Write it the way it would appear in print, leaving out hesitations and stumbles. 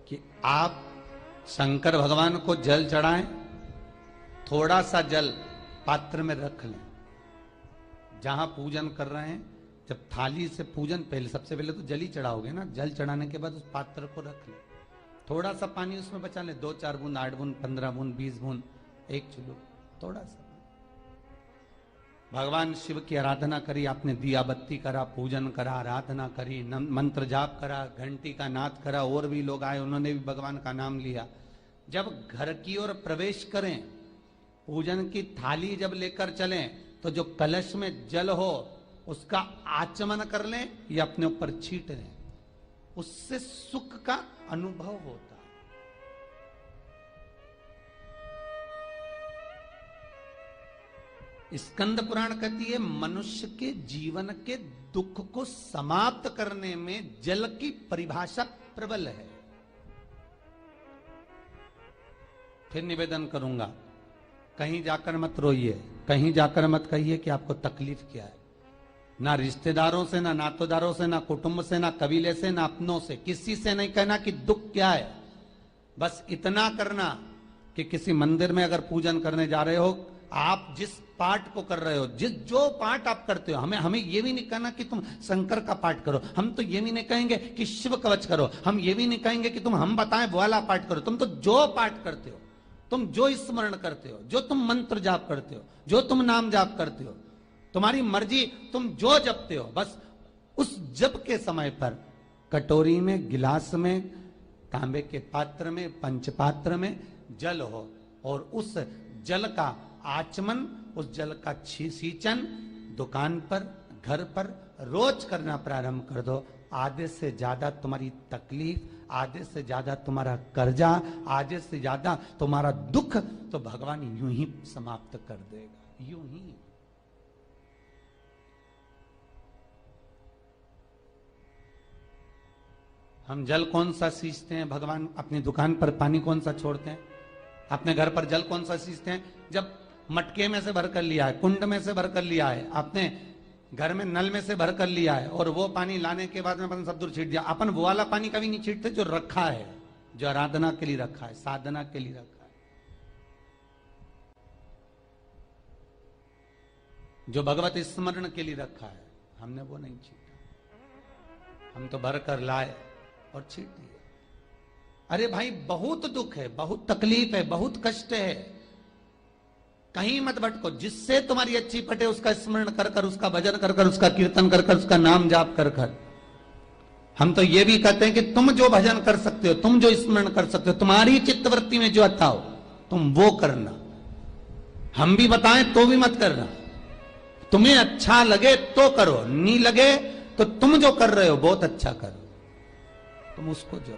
कि आप शंकर भगवान को जल चढ़ाएं, थोड़ा सा जल पात्र में रख लें। जहां पूजन कर रहे हैं, जब थाली से पूजन पहले, सबसे पहले तो जल ही चढ़ाओगे ना, जल चढ़ाने के बाद उस पात्र को रख लें, थोड़ा सा पानी उसमें बचा लें, 2-4 बूंद, 8 बूंद, 15 बूंद, 20 बूंद, 1 चुल्लू, थोड़ा सा। भगवान शिव की आराधना करी आपने, दिया बत्ती करा, पूजन करा, आराधना करी, मंत्र जाप करा, घंटी का नाद करा, और भी लोग आए उन्होंने भी भगवान का नाम लिया। जब घर की ओर प्रवेश करें, पूजन की थाली जब लेकर चलें, तो जो कलश में जल हो उसका आचमन कर लें या अपने ऊपर छीट लें, उससे सुख का अनुभव होता है। स्कंद पुराण कहती है मनुष्य के जीवन के दुख को समाप्त करने में जल की परिभाषा प्रबल है। फिर निवेदन करूंगा, कहीं जाकर मत रोइए, कहीं जाकर मत कहिए कि आपको तकलीफ क्या है। ना रिश्तेदारों से, ना नातेदारों से, ना कुटुंब से, ना कबीले से, ना अपनों से, किसी से नहीं कहना कि दुख क्या है। बस इतना करना कि किसी मंदिर में अगर पूजन करने जा रहे हो, आप जिस पाठ को कर रहे हो, जो पाठ आप करते हो, हमें ये भी नहीं कहना कि तुम शंकर का पाठ करो, हम तो ये भी नहीं कहेंगे कि शिव कवच करो, हम ये भी नहीं कहेंगे कि तुम हम बताएं वो वाला पाठ करो। तुम तो जो पाठ करते हो, तुम जो स्मरण करते हो, जो तुम मंत्र जाप करते हो, जो तुम नाम जाप करते हो, तुम्हारी मर्जी, तुम जो जपते हो, बस उस जप के समय पर कटोरी में, गिलास में, तांबे के पात्र में, पंचपात्र में जल हो, और उस जल का आचमन, उस जल का सींचन दुकान पर, घर पर रोज करना प्रारंभ कर दो। आधे से ज्यादा तुम्हारी तकलीफ, आधे से ज्यादा तुम्हारा कर्जा, आधे से ज्यादा तुम्हारा दुख तो भगवान यूं ही समाप्त कर देगा, यूं ही। हम जल कौन सा सींचते हैं? भगवान अपनी दुकान पर पानी कौन सा छोड़ते हैं? अपने घर पर जल कौन सा सींचते हैं? जब मटके में से भर कर लिया है, कुंड में से भर कर लिया है, आपने घर में नल में से भर कर लिया है, और वो पानी लाने के बाद में अपन सब दूर छीट दिया। अपन वो वाला पानी कभी नहीं छीटते जो रखा है, जो आराधना के लिए रखा है, साधना के लिए रखा है, जो भगवत स्मरण के लिए रखा है, हमने वो नहीं छीटा। हम तो भर कर लाए और छीट दिए। अरे भाई, बहुत दुख है, बहुत तकलीफ है, बहुत कष्ट है, कहीं मत भटको। जिससे तुम्हारी अच्छी पटे उसका स्मरण कर कर, उसका भजन कर कर, उसका कीर्तन कर कर, उसका नाम जाप कर कर। हम तो ये भी कहते हैं कि तुम जो भजन कर सकते हो, तुम जो स्मरण कर सकते हो, तुम्हारी चित्तवृत्ति में जो आता हो तुम वो करना। हम भी बताएं तो भी मत करना। तुम्हें अच्छा लगे तो करो, नहीं लगे तो तुम जो कर रहे हो बहुत अच्छा करो, तुम उसको जो